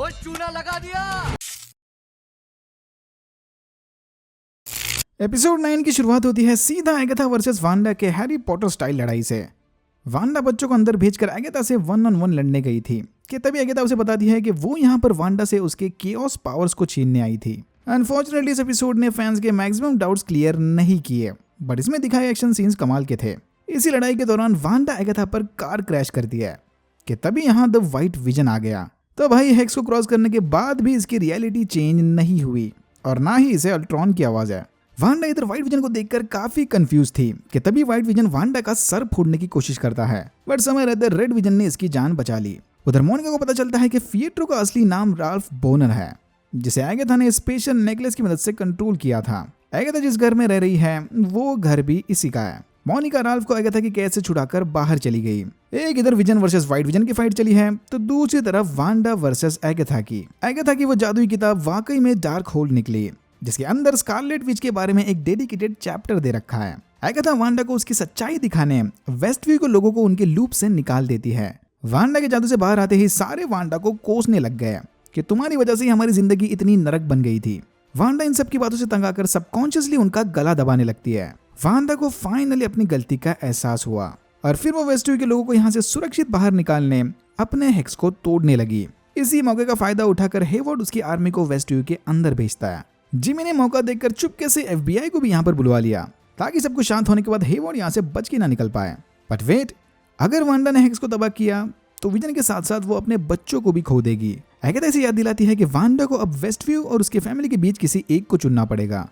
वो चूना लगा दिया। एपिसोड 9 की शुरुआत होती है सीधा एगाथा वर्सेस वांडा के हैरी पॉटर स्टाइल लड़ाई से। वांडा बच्चों को अंदर भेजकर एगाथा से 1-on-1 लड़ने गई थी कि तभी एगाथा उसे बताती है कि वो यहाँ पर वांडा से उसके केओस पावर्स को छीनने आई थी। अनफॉर्चुनेटली इस एपिसोड ने फैंस के मैक्सिमम डाउट्स क्लियर नहीं किए, बट इसमें दिखाए एक्शन सीन्स कमाल के थे। इसी लड़ाई के दौरान वांडा एगाथा पर कार क्रैश करती है कि तभी यहाँ द व्हाइट विजन आ गया। तो भाई हेक्स को क्रॉस करने के बाद भी इसकी रियलिटी चेंज नहीं हुई और ना ही इसे अल्ट्रॉन की आवाज है। वांडा इधर व्हाइट विजन को देखकर काफी कंफ्यूज थी कि तभी व्हाइट विजन वांडा का सर फोड़ने की कोशिश करता है, बट समय रहते रेड विजन ने इसकी जान बचा ली। उधर मोनिका को पता चलता है कि फिएट्रो का असली नाम राल्फ बोनर है, जिसे एगाथा ने स्पेशल नेकलेस की मदद से कंट्रोल किया था। एगाथा जिस घर में रह रही है वो घर भी इसी का है। मोनिका राल्फ को एगाथा की कैद से छुड़ाकर बाहर चली गई। एक इधर विजन वर्सेस व्हाइट विजन की फाइट चली है, तो दूसरी तरफ वांडा वर्सेस एगाथा की वो जादुई किताब वाकई में डार्क होल्ड निकली, जिसके अंदर स्कारलेट विच के बारे में एक डेडिकेटेड चैप्टर दे रखा है। एगाथा वांडा को उसकी सच्चाई दिखाने वेस्टव्यू को लोगों को उनके लूप से निकाल देती है। वांडा के जादू से बाहर आते ही सारे वांडा को कोसने लग गए कि तुम्हारी वजह से हमारी जिंदगी इतनी नरक बन गई थी। वांडा इन सब की बातों से तंग आकर सबकॉन्शियसली उनका गला दबाने लगती है। वांडा को फाइनली अपनी गलती का एहसास हुआ और फिर वो वेस्टव्यू के लोगों को यहाँ से सुरक्षित बाहर निकालने अपने हेक्स को तोड़ने लगी। इसी मौके का फायदा उठाकर हेवर्ड उसकी आर्मी को वेस्टव्यू के अंदर भेजता है। जिमी ने मौका देखकर चुपके से एफबीआई को भी यहाँ पर बुलवा लिया ताकि सब कुछ शांत होने के बाद हेवर्ड यहाँ से बच के ना निकल पाए। बट वेट, अगर वांडा ने हेक्स को तबाह किया तो विजन के साथ साथ वो अपने बच्चों को भी खो देगी। एगाथा इसे याद दिलाती है कि वांडा को अब वेस्टव्यू और उसके फैमिली के बीच किसी एक को चुनना पड़ेगा।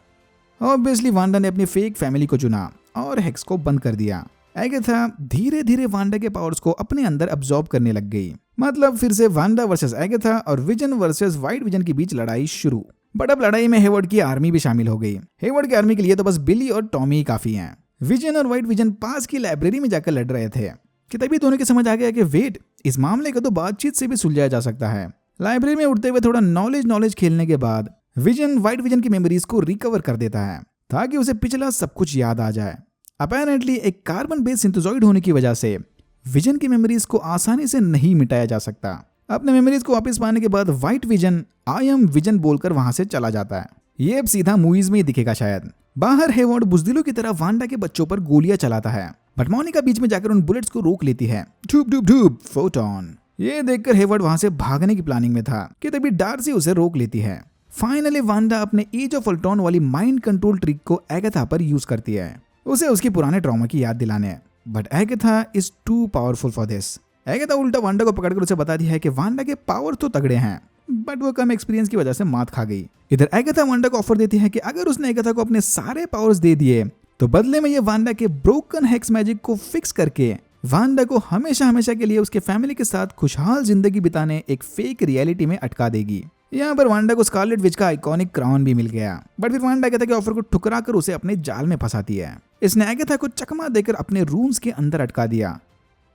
ऑब्वियसली वांडा ने अपनी फेक फैमिली को चुना और हेक्स को बंद कर दिया। एगाथा धीरे धीरे वांडा के पावर्स को अपने अंदर अब्सॉर्ब करने लग गई। मतलब फिर से वांडा वर्सेस एगाथा और विजन वर्सेस व्हाइट विजन के बीच लड़ाई शुरू। बट अब लड़ाई में हेवर्ड की आर्मी भी शामिल हो गई। हेवर्ड की आर्मी के लिए तो बस बिली और टॉमी ही काफी हैं। विजन और व्हाइट विजन पास की लाइब्रेरी में जाकर लड़ रहे थे कि तभी दोनों के समझ आ गया कि वेट, इस मामले को तो बातचीत से भी सुलझाया जा सकता है। लाइब्रेरी में उठते हुए थोड़ा नॉलेज खेलने के बाद विजन व्हाइट विजन की मेमोरीज को रिकवर कर देता है ताकि उसे पिछला सब कुछ याद आ जाए। अपेरेंटली एक कार्बन बेस्ड सिंथेजॉइड होने की वजह से विजन की मेमोरीज को आसानी से नहीं मिटाया जा सकता। अपने मेमोरीज को वापस पाने के बाद white vision I am vision बोलकर वहां से चला जाता है। ये अब सीधा मूवीज में ही दिखेगा शायद। बाहर हेवर्ड बुजदिलों की तरह वांडा के बच्चों पर गोलियां चलाता है, बट मोनिका बीच में जाकर उन बुलेट्स को रोक लेती है। धूप धूप धूप फोटोन। ये देखकर हेवर्ड वहां से भागने की प्लानिंग में था कि तभी डार्सी उसे रोक लेती है। फाइनली वांडा अपने एज ऑफ अल्ट्रॉन वाली माइंड कंट्रोल ट्रिक को एगाथा पर यूज करती है, उसे उसकी पुराने ट्रॉमा की याद दिलाने। But Agatha is too powerful for this. Agatha उल्टा वांडा को पकड़कर उसे बताती है कि वांडा के पावर तो तगड़े हैं, बट वो कम एक्सपीरियंस की वजह से मात खा गई। इधर एगाथा वांडा को ऑफर देती है कि अगर उसने एगाथा को अपने सारे पावर्स दे दिए तो बदले में ये वांडा के ब्रोकन हेक्स मैजिक को फिक्स करके वांडा को हमेशा हमेशा के लिए उसके फैमिली के साथ खुशहाल जिंदगी बिताने एक फेक रियलिटी में अटका देगी। यहाँ पर वांडा को स्कारलेट विच का आइकॉनिक क्राउन भी मिल गया, बट फिर वांडा एगाथा के ऑफर को ठुकरा कर उसे अपने जाल में फंसाती है। इसने एगाथा को चकमा देकर अपने रूम्स के अंदर अटका दिया।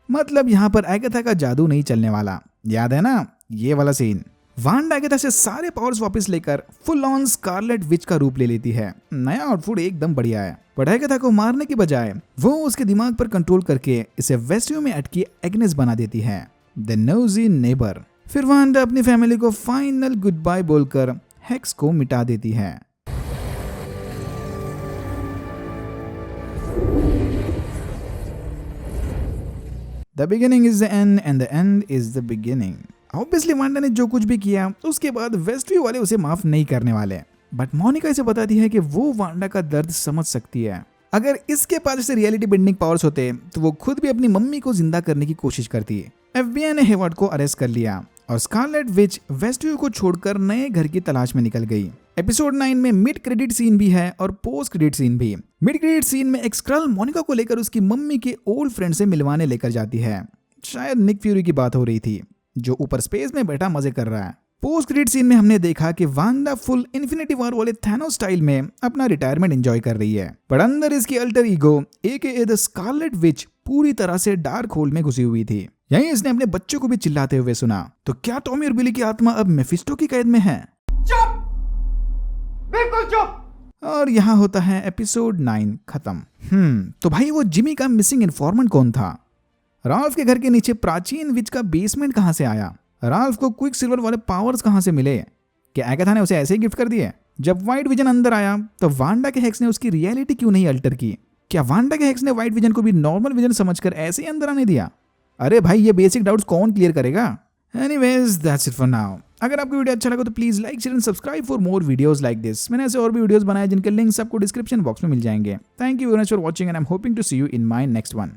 मतलब यहाँ पर एगाथा का जादू नहीं चलने वाला, याद है ना ये वाला सीन। वांडा एगाथा से सारे पावर्स वापस लेकर फुल ऑन स्कारलेट विच का रूप ले लेती है। नया आउटफिट एकदम बढ़िया है, बट एगाथा को मारने की बजाय वो उसके दिमाग पर कंट्रोल करके इसे वेस्टव्यू में अटकी एग्नेस बना देती है, द नोजी नेबर। फिर वांडा अपनी फैमिली को फाइनल गुड बाय बोलकर हेक्स को मिटा देती है। The beginning is the end and the end is the beginning. Obviously Wanda ने जो कुछ भी किया उसके बाद वेस्टव्यू वाले उसे माफ नहीं करने वाले, बट मोनिका इसे बताती है कि वो वांडा का दर्द समझ सकती है। अगर इसके पास ऐसे रियलिटी बेंडिंग पावर्स होते तो वो खुद भी अपनी मम्मी को जिंदा करने की कोशिश करती। एफबीआई ने हेवर्ड को अरेस्ट कर लिया और स्कारलेट विच वेस्टव्यू को छोड़कर नए घर की तलाश में निकल गई। एपिसोड 9 में मिड क्रेडिट सीन भी है और पोस्ट क्रेडिट सीन भी। मिड क्रेडिट सीन में एक स्क्रल मोनिका को लेकर उसकी मम्मी के ओल्ड फ्रेंड से मिलवाने लेकर जाती है। शायद निक फ्यूरी की बात हो रही थी, जो ऊपर स्पेस में बैठा मजे कर रहा है। पोस्ट क्रेडिट सीन में हमने देखा कि वांडा फुल इन्फिनिटी वॉर वाले थैनोस स्टाइल में अपना रिटायरमेंट एंजॉय कर रही है, पर अंदर इसकी alter ego aka the Scarlet Witch पूरी तरह से डार्क होल में घुसी हुई थी। यहीं इसने अपने बच्चों को भी चिल्लाते हुए सुना। तो क्या टॉमी और बिली की आत्मा अब मेफिस्टो की कैद में है? चुप, बिल्कुल चुप। और यहाँ होता है एपिसोड 9 खत्म। तो भाई वो जिमी का मिसिंग इन्फॉर्मेंट कौन था? राल्फ के घर के नीचे प्राचीन विच का बेसमेंट कहाँ से आया? राल्फ को क्विक सिल्वर वाले पावर्स कहाँ से मिले? क्या एगाथा ने उसे ऐसे ही गिफ्ट कर दिए? जब व्हाइट विजन अंदर आया तो वांडा के हेक्स ने उसकी रियलिटी क्यों नहीं अल्टर की? क्या वांडा के हेक्स ने व्हाइट विजन को भी नॉर्मल विजन समझकर ऐसे ही अंदर आने दिया? अरे भाई, ये बेसिक डाउट्स कौन क्लियर करेगा? Anyways, that's it for now. अगर आपको वीडियो अच्छा लगा तो please like, share and subscribe for more videos like this. मैंने ऐसे और भी वीडियोस बनाए जिनके लिंक्स आपको डिस्क्रिप्शन बॉक्स में मिल जाएंगे। Thank you very much for watching and I am hoping to see you in my next one.